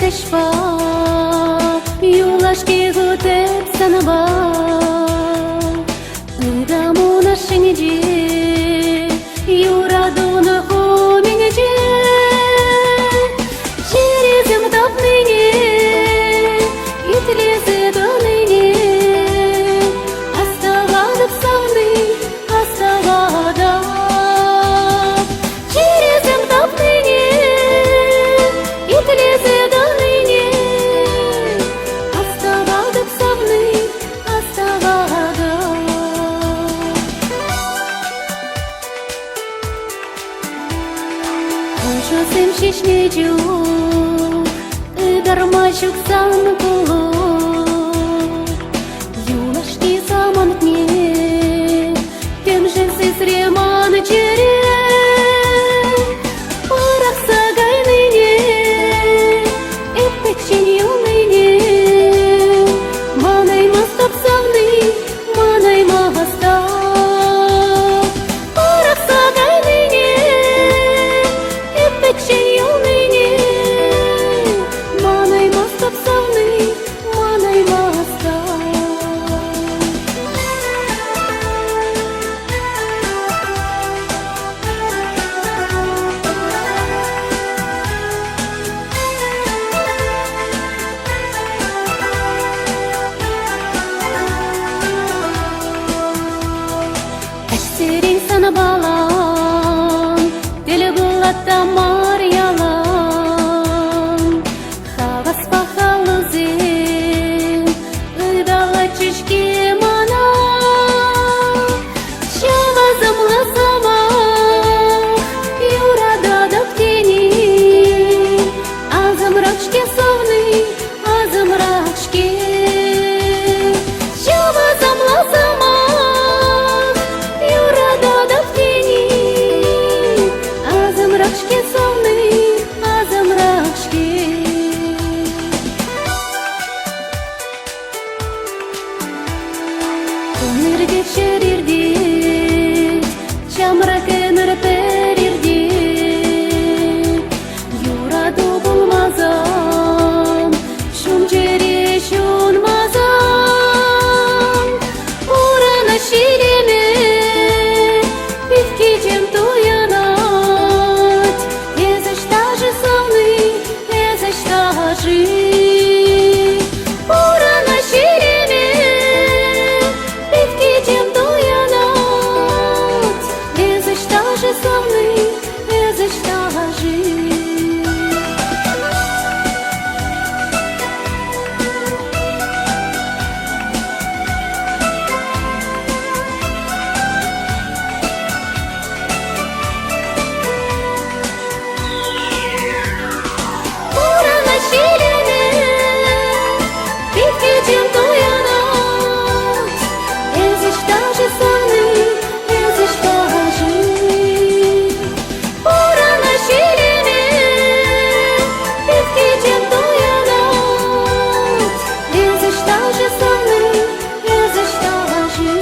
teşva Юлашки гутеп санаба Ыдаму на шинеди Юраду на хоминеди Черезем топныне Итлезе доныне Оставадов савны Оставадов Черезем топныне Итлезе доныне Оставадов савны Оставадов Ожосем шишнечу Дармачук санку Юлашки самантне Тем же сесреман чере Порах сагайныне Эппечен юныне Манай мастап савны Манай мастап Порах сагайныне Эппечен юныне Манай мастап савны Манай мастап Әштерең сана балам Теле булатта мар ялам Хавас пахалызым Ыдала чешке мана Шавазым ласама Юрада доктени Азым рачке совны Азым рачке Шавазым ласама Юрада доктени Азым рачке совны Азым рачке Önürge çerirdi, çamrak önürperirdi Yuradu bulmazam, şun çeri şun mazam Urana şileme, bitkicem tuyanat Ez eştajı savны, ez eştajı Urana şileme Bitkicem tuyanat Ez eştajı savны, ez eştajı Urana şileme, bitkicem tuyanat Ez eştajı savны, ez eştajı Urana şileme, bitkicem tuyanat Ez eştajı savны, ez eştajı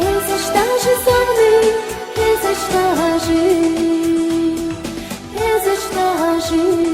Ez eştajı savны, ez eştajı Ez eştajı